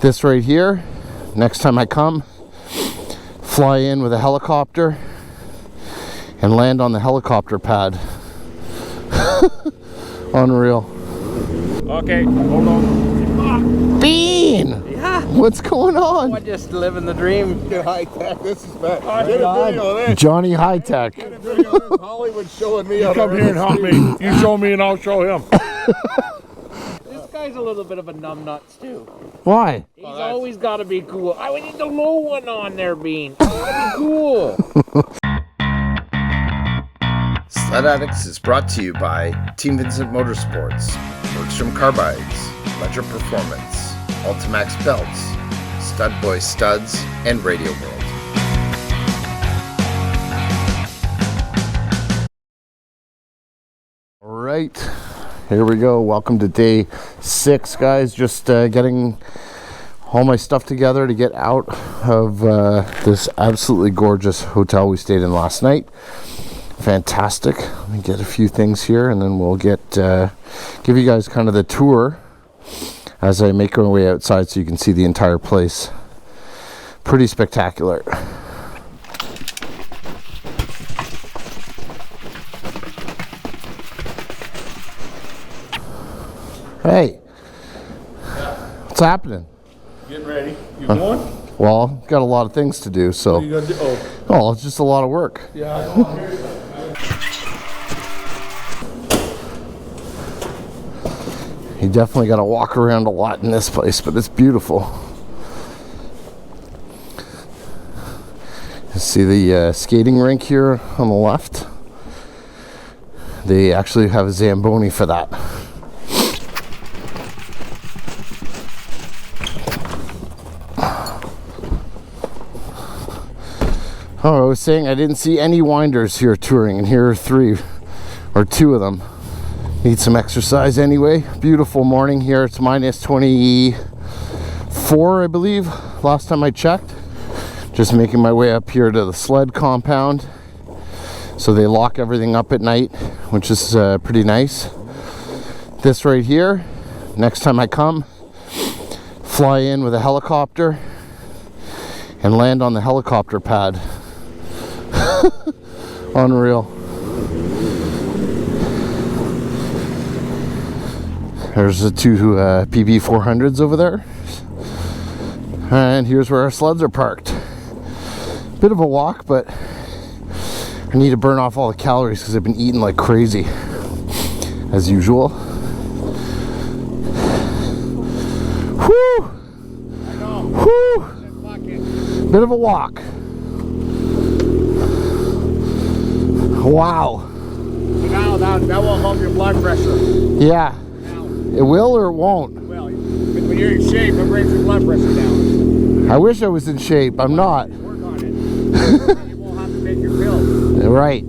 This right here, next time I come, fly in with a helicopter and land on the helicopter pad. Unreal. Okay, hold on. Bean! Yeah? What's going on? I just living the dream. High tech, this is bad. Get a video of this. Johnny High Tech. Get a video of this. Hollywood showing me. Come here and help me. You show me and I'll show him. This guy's a little bit of a numbnuts too. Why? He's always got to be cool. I would need the low one on there, Bean. I want to be cool. Sledaddicz is brought to you by Team Vincent Motorsports, Bergstrom Carbides, Ledger Performance, Ultimax Belts, Stud Boy Studs, and Radio World. All right, here we go. Welcome to day 6, guys. Just getting all my stuff together to get out of this absolutely gorgeous hotel we stayed in last night. Fantastic. Let me get a few things here and then we'll get give you guys kind of the tour as I make my way outside so you can see the entire place. Pretty spectacular. Hey, what's happening? Getting ready. You going? Well, got a lot of things to do, so. What are you gonna do? Oh, it's just a lot of work. Yeah, I know. Here you go. You definitely got to walk around a lot in this place, but it's beautiful. You see the skating rink here on the left? They actually have a Zamboni for that. Oh, I was saying I didn't see any winders here touring, and here are 3 or 2 of them. Need some exercise anyway. Beautiful morning here. It's minus 24, I believe, last time I checked. Just making my way up here to the sled compound. So they lock everything up at night, which is pretty nice. This right here, next time I come, fly in with a helicopter and land on the helicopter pad. Unreal. There's the 2 PB400s over there. And here's where our sleds are parked. Bit of a walk, but I need to burn off all the calories because I've been eating like crazy, as usual. Whew! I know. Whew! Bit of a walk. Wow. Now that will help your blood pressure. Yeah. It will or it won't? Well, when you're in shape, it brings your blood pressure down. I wish I was in shape. I'm not. Work on it. You won't have to make your pills. Right.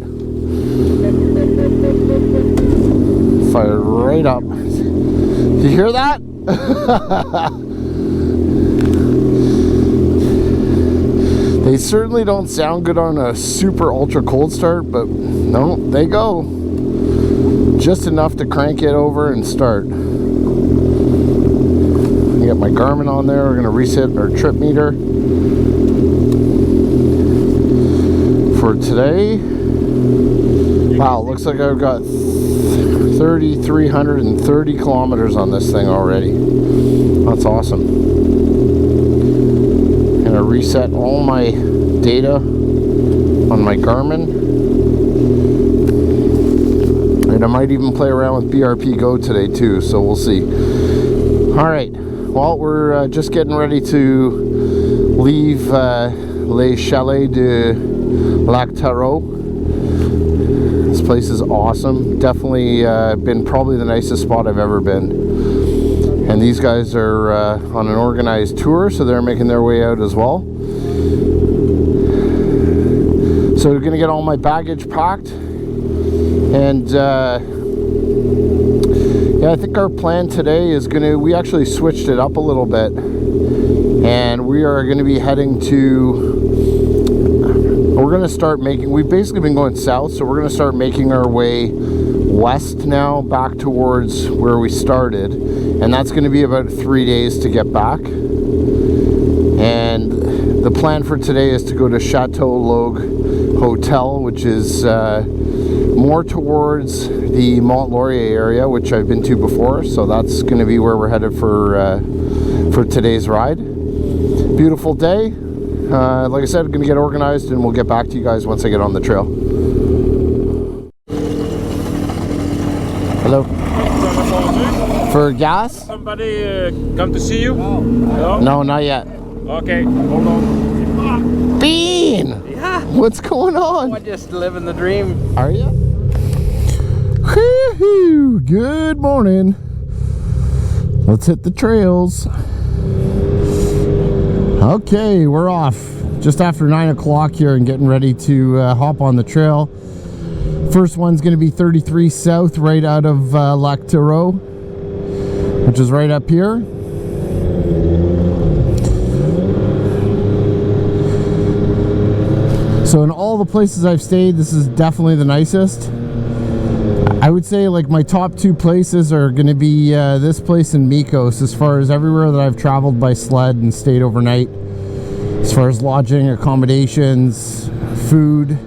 Fire right up. Did you hear that? They certainly don't sound good on a super ultra cold start, but no, they go. Just enough to crank it over and start. I got my Garmin on there. We're gonna reset our trip meter for today. Wow, looks like I've got 3,330 kilometers on this thing already. That's awesome. Gonna reset all my data on my Garmin. And I might even play around with BRP Go today too, so we'll see. All right, well, we're just getting ready to leave Les Chalets de Lac Taureau. This place is awesome. Definitely been probably the nicest spot I've ever been. And these guys are on an organized tour, so they're making their way out as well. So we're gonna get all my baggage packed. And yeah, I think our plan today is we actually switched it up a little bit. And we are gonna be heading to, we're gonna start making, we've basically been going south, so we're gonna start making our way west now, back towards where we started. And that's gonna be about 3 days to get back. And the plan for today is to go to Chateau Logue Hotel, which is more towards the Mont Laurier area, which I've been to before. So that's going to be where we're headed for today's ride. Beautiful day. Like I said, I'm going to get organized and we'll get back to you guys once I get on the trail. Hello. For gas? Somebody come to see you? No, not yet. Okay, hold on. Bean! Yeah. What's going on? I'm just living the dream. Are you? Woo-hoo. Good morning. Let's hit the trails. Okay, we're off. Just after 9 o'clock here and getting ready to hop on the trail. First one's going to be 33 South, right out of Lac Taureau, which is right up here. So in all the places I've stayed, this is definitely the nicest. I would say like my top 2 places are going to be this place and Mikos, as far as everywhere that I've traveled by sled and stayed overnight. As far as lodging, accommodations, food.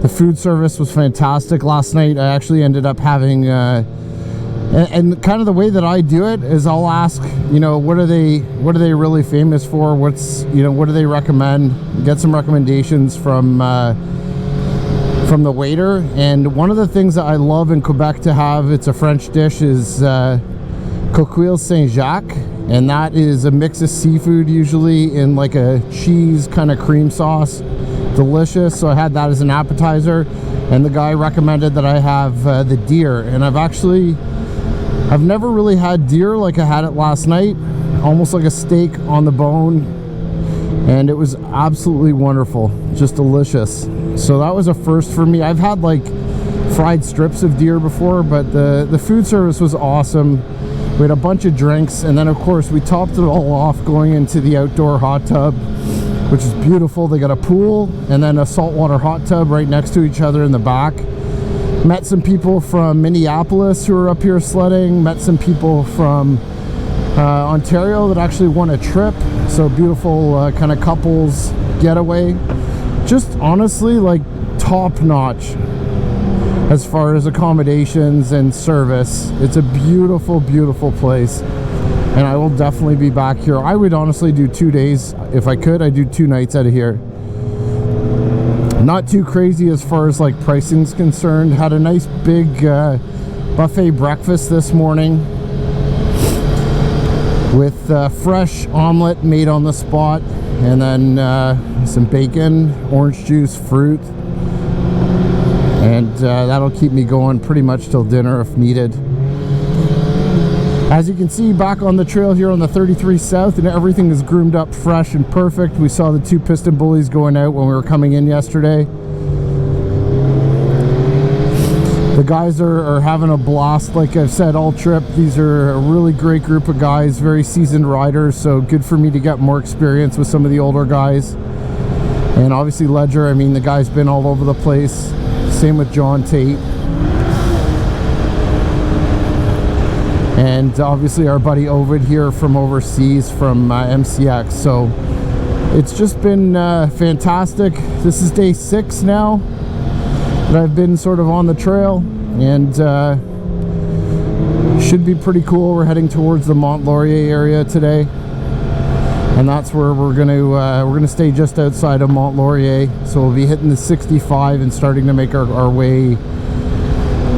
The food service was fantastic last night. I actually ended up having, and kind of the way that I do it is I'll ask, you know, what are they really famous for? What's, you know, what do they recommend? Get some recommendations from the waiter. And one of the things that I love in Quebec to have, it's a French dish, is coquille Saint-Jacques, and that is a mix of seafood, usually in like a cheese kind of cream sauce. Delicious. So I had that as an appetizer, and the guy recommended that I have the deer, and I've never really had deer like I had it last night, almost like a steak on the bone, and it was absolutely wonderful, just delicious. So that was a first for me. I've had like fried strips of deer before, but the food service was awesome. We had a bunch of drinks, and then of course we topped it all off going into the outdoor hot tub, which is beautiful. They got a pool and then a saltwater hot tub right next to each other in the back. Met some people from Minneapolis who are up here sledding. Met some people from Ontario that actually won a trip. So beautiful kind of couples getaway. Just honestly like top notch as far as accommodations and service. It's a beautiful, beautiful place. And I will definitely be back here. I would honestly do 2 days. If I could, I'd do 2 nights out of here. Not too crazy as far as like pricing's concerned. Had a nice big buffet breakfast this morning with fresh omelet made on the spot, and then some bacon, orange juice, fruit. And that'll keep me going pretty much till dinner if needed. As you can see, back on the trail here on the 33 South, and everything is groomed up fresh and perfect. We saw the 2 piston bullies going out when we were coming in yesterday. The guys are having a blast, like I've said all trip. These are a really great group of guys, very seasoned riders, so good for me to get more experience with some of the older guys. And obviously Ledger, I mean, the guy's been all over the place. Same with John Tate. And obviously our buddy Ovid here from overseas, from MCX. So it's just been fantastic. This is day 6 now that I've been sort of on the trail, and should be pretty cool. We're heading towards the Mont Laurier area today, and that's where we're gonna stay just outside of Mont Laurier. So we'll be hitting the 65 and starting to make our way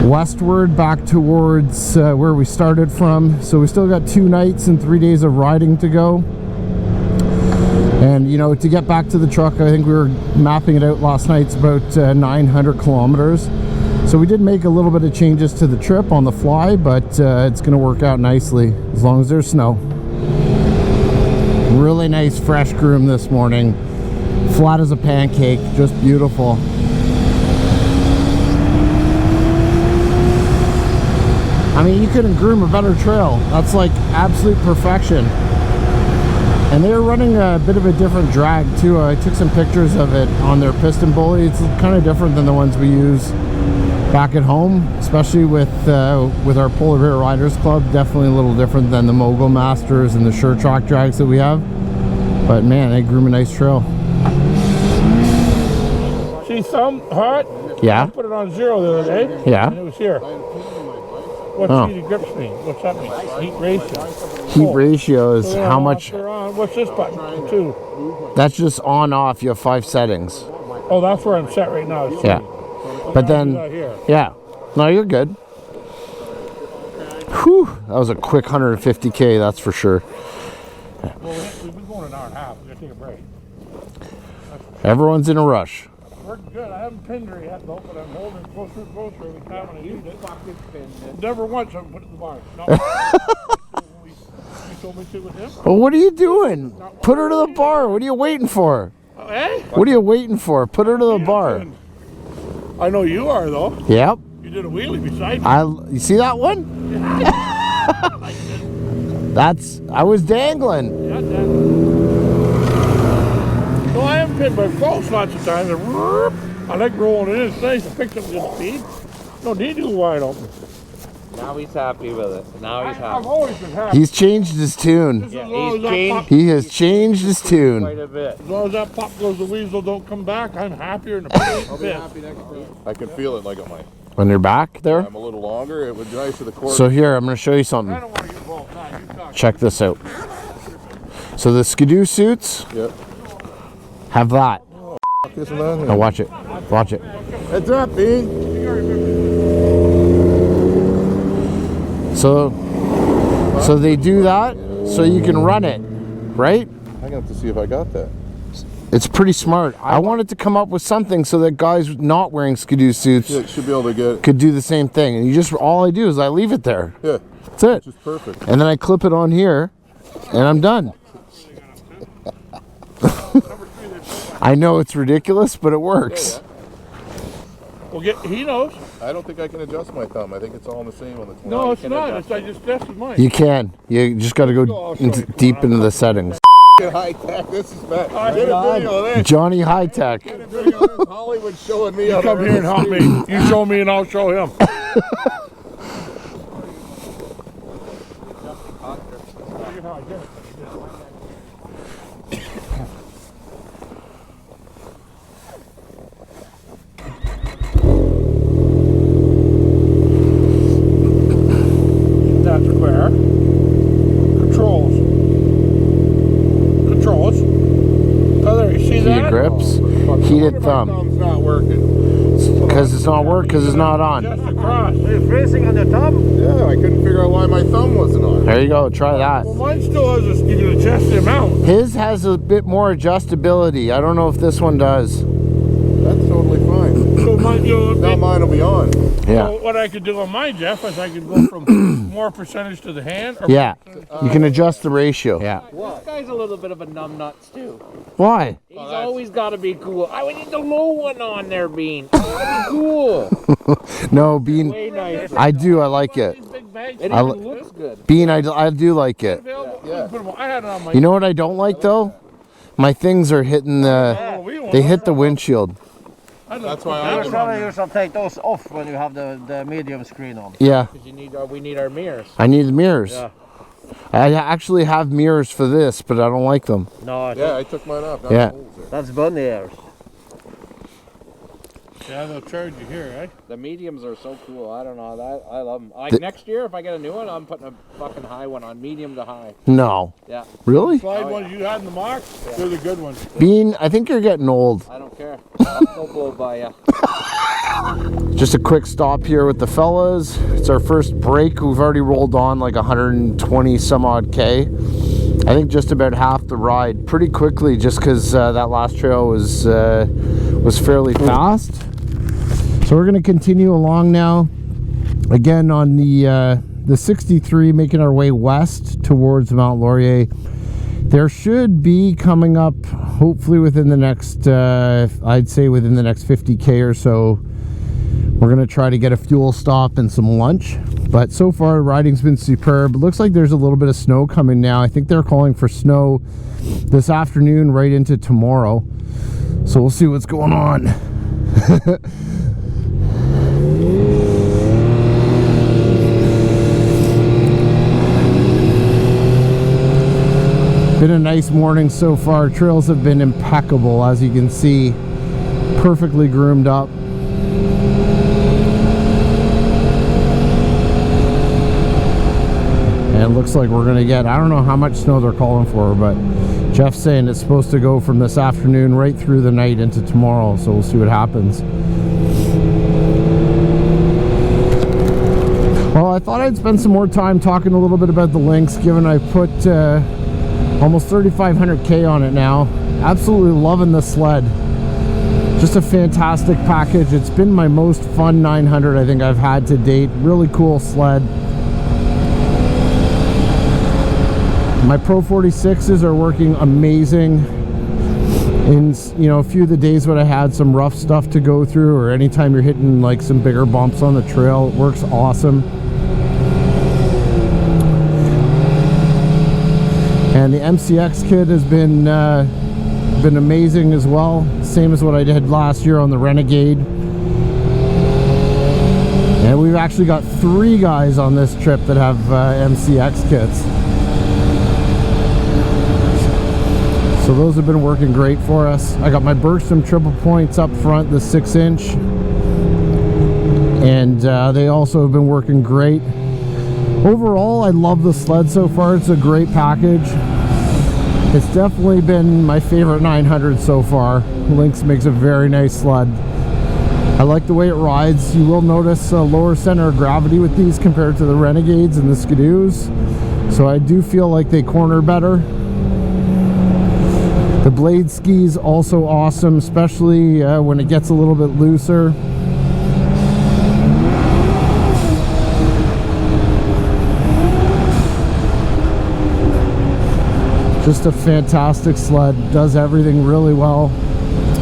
westward back towards where we started from. So we still got 2 nights and 3 days of riding to go. And you know, to get back to the truck, I think we were mapping it out last night. It's about 900 kilometers. So we did make a little bit of changes to the trip on the fly, but it's going to work out nicely as long as there's snow. Really nice fresh groom this morning. Flat as a pancake, just beautiful. I mean, you couldn't groom a better trail. That's like absolute perfection. And they're running a bit of a different drag too. I took some pictures of it on their piston bully. It's kind of different than the ones we use back at home, especially with our Polar Bear Riders Club. Definitely a little different than the Mogul Masters and the Sure Track drags that we have. But man, they grew me a nice trail. See some hot? Yeah? I put it on 0 the other day. Yeah. And it was here. What's heated grips mean? What's that mean? Heat ratio. Heat ratio is So how much. they're on. What's this button? 2. That's just on off. You have 5 settings. Oh, that's where I'm set right now. Yeah. But then, Not here. yeah. No, you're good. Whew. That was a quick 150K, that's for sure. Well, we've been going an hour and a half. We're going to take a break. Everyone's in a rush. We're good. I haven't pinned her yet, though, but I'm holding her closer and closer every time when I do this. Never once I haven't put it in the bar. No. You told me to with him? Well, what are you doing? Put her to the bar. What are you waiting for? Oh, eh? What are you waiting for? Put her to the bar. I know you are, though. Yep. You did a wheelie beside me. You see that one? I was dangling. Yeah, no, I haven't pinned my false lots of times. I like rolling it in. It's nice. I picked up good speed. No need to go wide open. Now he's happy with it. Now he's I've happy. always been happy. He's changed his tune. Yeah, As long he's as that changed. pop- He has changed his tune. Quite a bit. As long as that pop goes, the weasel don't come back. I'm happier than a pig. I can feel it like on my. On your back there? I'm a little longer. It would be nice to the core. So here, I'm going to show you I something. don't want to get involved. Nah, you talk. Check this out. So the skidoo suits Yep. have that. This and that. Now watch it. Watch it. Heads up, B. So they do that so you can run it, right? I'm gonna have to see if I got that. It's pretty smart. I wanted to come up with something so that guys not wearing skidoo suits Yeah, should be able to get it. could do the same thing. And all I do is I leave it there. Yeah, That's it. just perfect. And then I clip it on here and I'm done. I know it's ridiculous, but it works. Well, he knows. I don't think I can adjust my thumb. I think it's all the same on the 20. No, it's not. I just tested mine. You can. You just got to go deep into the settings. High tech. This is bad. I did a video of this. Johnny High Tech. Did a video of this. Hollywood showing me how to Come here and help me. You show me and I'll show him. That's square. Controls. Oh, there, you see Heated that? grips, heated thumb. thumb's not working. Because it's not work, because it's not on. Just across. It's racing on the thumb. Yeah, I couldn't figure out why my thumb wasn't on. There you go. Try that. Well, mine still has a, you can adjust the amount. His has a bit more adjustability. I don't know if this one does. That's totally fine. So mine, Now mine will be on. Yeah. So what I could do on mine, Jeff, is I could go from more percentage to the hand. Or Yeah. You can adjust the ratio. Yeah. This guy's a little bit of a numbnuts too. Why? He's always got to be cool. I need the low one on there, Bean. Gotta be cool. No, Bean. Way nice. I do. I like it. These big bags. It I even li- looks good. Bean, I do like it. Yeah. I had it on my. You know what I don't like though? My things are hitting the. They hit the windshield. That's why I You probably should take those off when you have the medium screen on. Yeah. Because we need our mirrors. I need the mirrors. Yeah. I actually have mirrors for this, but I don't like them. No, Yeah, I took mine off. Now Yeah. the holes there. that's bunny ears. Yeah, they'll charge you here, right? The mediums are so cool. I don't know. I love them. Next year, if I get a new one, I'm putting a fucking high one on, medium to high. No. Yeah. Really? Slide ones you had in the mock, they're the good ones. Bean, I think you're getting old. I don't care. I'll blow by ya. Just a quick stop here with the fellas. It's our first break. We've already rolled on like 120 some odd K. I think just about half the ride pretty quickly just because that last trail was fairly fast. So we're going to continue along now. Again on the 63, making our way west towards Mount Laurier. There should be coming up, hopefully within the next, I'd say within the next 50K or so, we're going to try to get a fuel stop and some lunch. But so far, riding's been superb. It looks like there's a little bit of snow coming now. I think they're calling for snow this afternoon right into tomorrow. So we'll see what's going on. Been a nice morning so far. Trails have been impeccable, as you can see. Perfectly groomed up. And it looks like we're gonna get, I don't know how much snow they're calling for, but Jeff's saying it's supposed to go from this afternoon right through the night into tomorrow, so we'll see what happens. Well, I thought I'd spend some more time talking a little bit about the Lynx, given I put almost 3,500K on it now. Absolutely loving the sled. Just a fantastic package. It's been my most fun 900 I think I've had to date. Really cool sled. My Pro 46s are working amazing. In, you know, a few of the days when I had some rough stuff to go through, or anytime you're hitting like some bigger bumps on the trail, it works awesome. And the MCX kit has been amazing as well. Same as what I did last year on the Renegade. And we've actually got 3 guys on this trip that have MCX kits. So those have been working great for us. I got my Bergstrom triple points up front, the 6-inch. And they also have been working great. Overall, I love the sled so far. It's a great package. It's definitely been my favorite 900 so far. Lynx makes a very nice sled. I like the way it rides. You will notice a lower center of gravity with these compared to the Renegades and the Skidoos. So I do feel like they corner better. The blade ski's also awesome, especially when it gets a little bit looser. Just a fantastic sled, does everything really well.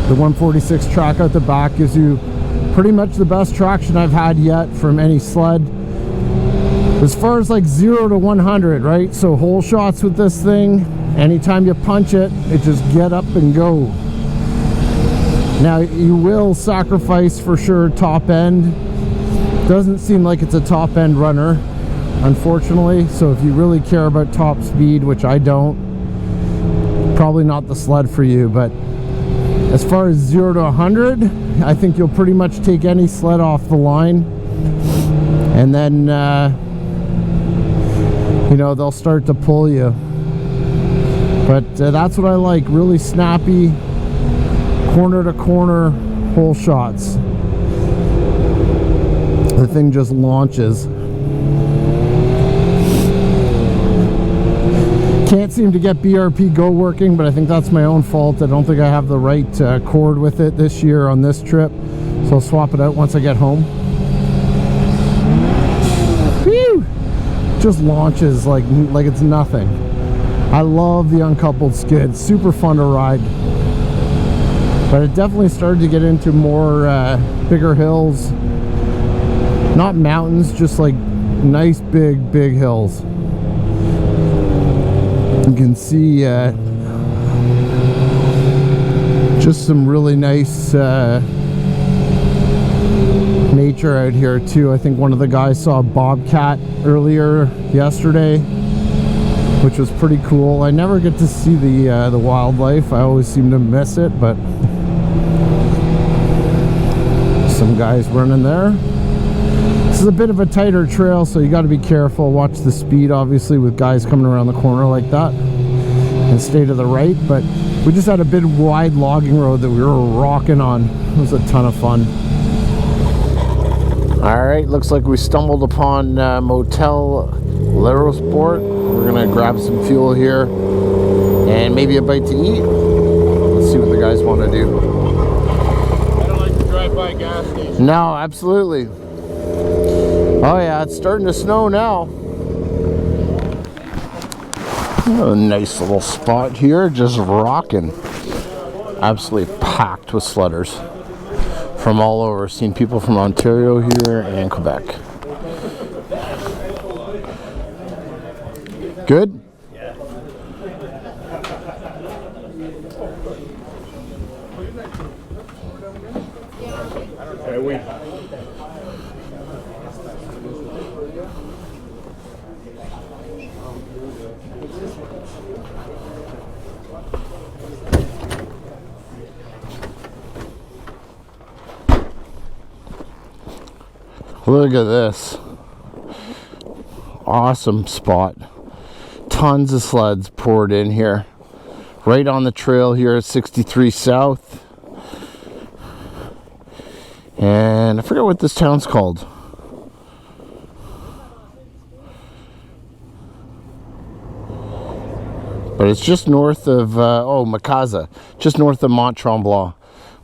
The 146 track out the back gives you pretty much the best traction I've had yet from any sled. As far as like 0 to 100, right? So hole shots with this thing, anytime you punch it, it just get up and go. Now you will sacrifice for sure top end. Doesn't seem like it's a top end runner, unfortunately. So if you really care about top speed, which I don't, probably not the sled for you. But as far as 0 to 100, I think you'll pretty much take any sled off the line, and then you know, they'll start to pull you. But that's what I like, really snappy corner to corner hole shots. The thing just launches. Can't seem to get BRP Go working, but I think that's my own fault. I don't think I have the right cord with it this year on this trip, so I'll swap it out once I get home. Whew! Just launches like it's nothing. I love the uncoupled skid, super fun to ride. But it definitely started to get into more bigger hills, not mountains, just like nice big hills. You can see just some really nice nature out here too. I think one of the guys saw a bobcat earlier yesterday, which was pretty cool. I never get to see the wildlife. I always seem to miss it, but some guys running there. This is a bit of a tighter trail, so you got to be careful. Watch the speed, obviously, with guys coming around the corner like that, and stay to the right. But we just had a big wide logging road that we were rocking on. It was a ton of fun. All right, looks like we stumbled upon Motel L'Aerosport. We're gonna grab some fuel here and maybe a bite to eat. Let's see what the guys want to do. I don't like to drive by gas stations. No, absolutely. Oh yeah, it's starting to snow now. Oh, a nice little spot here, just rocking. Absolutely packed with sledders from all over. Seen people from Ontario here and Quebec. Good? Look at this. Awesome spot. Tons of sleds poured in here. Right on the trail here at 63 South. And I forget what this town's called. But it's just north of, Makaza. Just north of Mont Tremblant.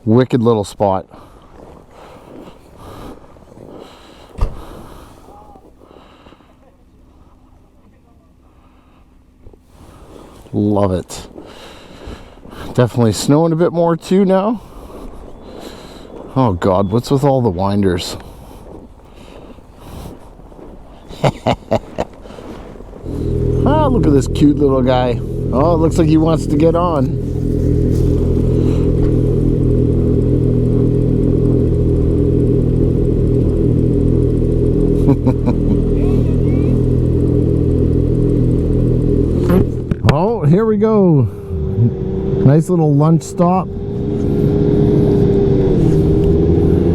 Wicked little spot. Love it. Definitely snowing a bit more too now. Oh God, what's with all the winders? Ah, look at this cute little guy. Oh, it looks like he wants to get on. Oh, here we go. Nice little lunch stop.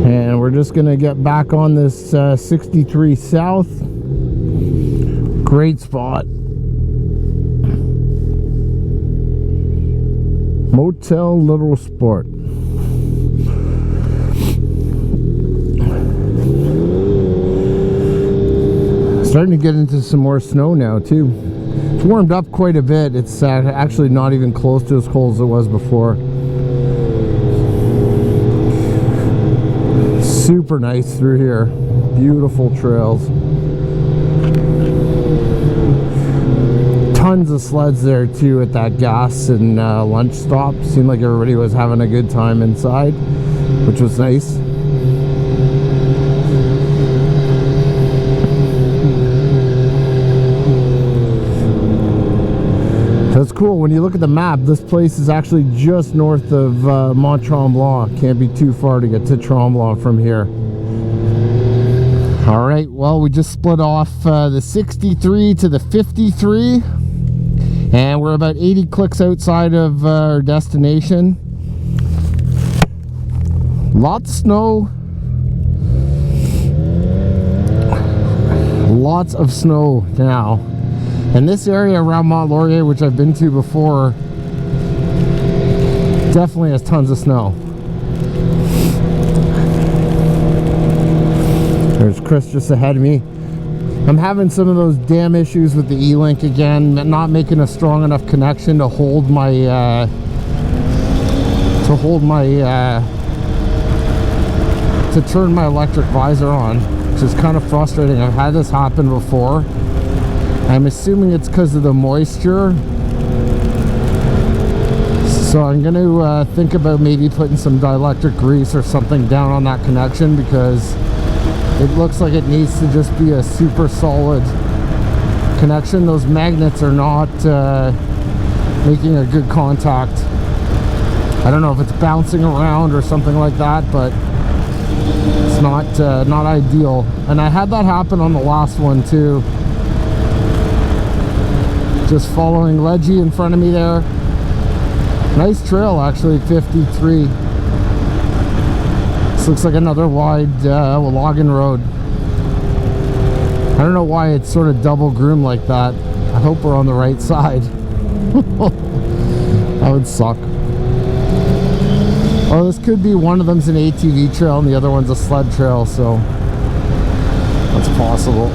And we're just gonna get back on this 63 South. Great spot. Motel Little Sport. Starting to get into some more snow now too. It's warmed up quite a bit. It's actually not even close to as cold as it was before. Super nice through here. Beautiful trails. Tons of sleds there too at that gas and lunch stop. Seemed like everybody was having a good time inside, which was nice. That's cool. When you look at the map, this place is actually just north of Mont Tremblant. Can't be too far to get to Tremblant from here. All right, well, we just split off the 63 to the 53. And we're about 80 clicks outside of our destination. Lots of snow. Lots of snow now. And this area around Mont Laurier, which I've been to before, definitely has tons of snow. There's Chris just ahead of me. I'm having some of those damn issues with the E-Link again, not making a strong enough connection to hold my to turn my electric visor on, which is kind of frustrating. I've had this happen before. I'm assuming it's because of the moisture. So I'm going to think about maybe putting some dielectric grease or something down on that connection, because it looks like it needs to just be a super solid connection. Those magnets are not making a good contact. I don't know if it's bouncing around or something like that, but it's not ideal. And I had that happen on the last one too. Just following Ledgy in front of me there. Nice trail actually, 53. This looks like another wide logging road. I don't know why it's sort of double groomed like that. I hope we're on the right side. That would suck. Oh, this could be one of them's an ATV trail and the other one's a sled trail, so that's possible.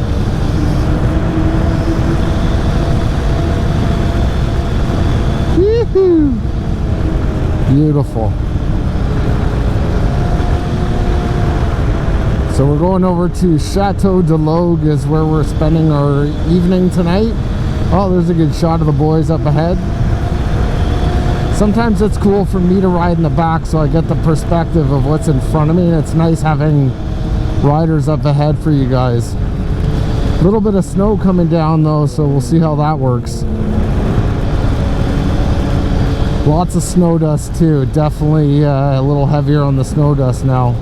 Woohoo! Beautiful. So we're going over to Chateau de Logue is where we're spending our evening tonight. Oh, there's a good shot of the boys up ahead. Sometimes it's cool for me to ride in the back so I get the perspective of what's in front of me, and it's nice having riders up ahead for you guys. A little bit of snow coming down though, so we'll see how that works. Lots of snow dust too. Definitely a little heavier on the snow dust now.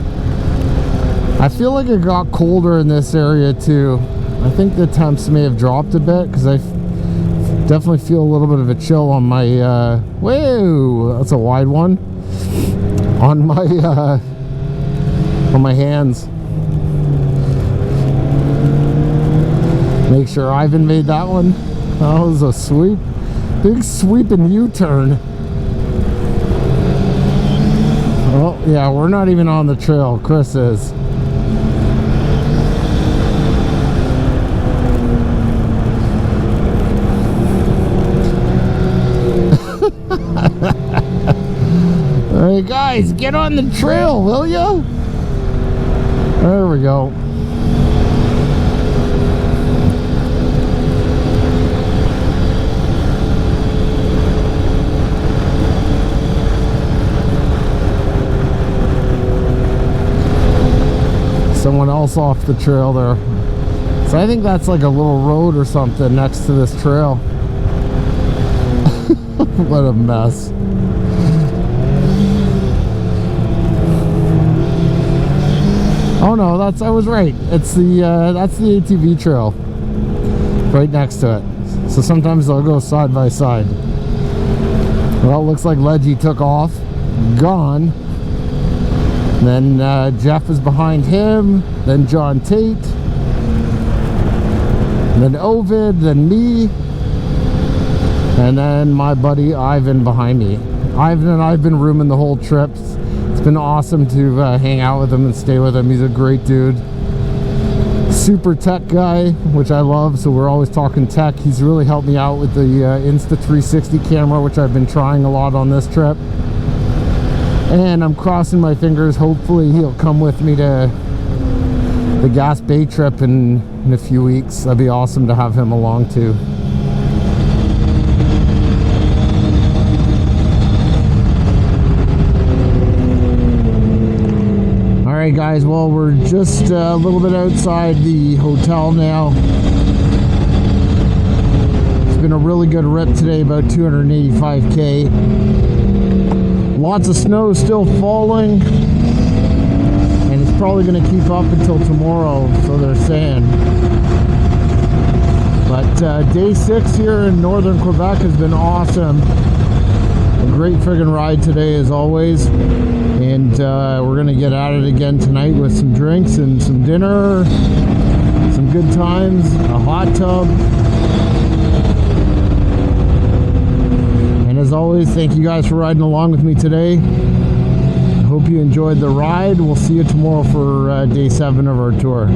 I feel like it got colder in this area too. I think the temps may have dropped a bit because I definitely feel a little bit of a chill on my whoa, that's a wide one, on my hands. Make sure Ivan made that one. That was a sweep. Big sweeping U-turn. Oh, yeah, we're not even on the trail. Chris is. Hey guys, get on the trail, will you? There we go. Someone else off the trail there. So I think that's like a little road or something next to this trail. What a mess. Oh no, I was right. It's the that's the ATV trail right next to it. So sometimes they'll go side by side. Well, it looks like Ledgy took off, gone. Then Jeff is behind him. Then John Tate. Then Ovid. Then me. And then my buddy Ivan behind me. Ivan and I have been rooming the whole trip. It's been awesome to hang out with him and stay with him. He's a great dude. Super tech guy, which I love, so we're always talking tech. He's really helped me out with the Insta360 camera, which I've been trying a lot on this trip. And I'm crossing my fingers. Hopefully he'll come with me to the Gas Bay trip in a few weeks. That'd be awesome to have him along too. Alright guys, well we're just a little bit outside the hotel now. It's been a really good rip today, about 285k. Lots of snow still falling, and it's probably going to keep up until tomorrow, so they're saying. But day 6 here in northern Quebec has been awesome. A great friggin' ride today as always. And we're gonna get at it again tonight with some drinks and some dinner, some good times, a hot tub. And as always, thank you guys for riding along with me today. I hope you enjoyed the ride. We'll see you tomorrow for day 7 of our tour.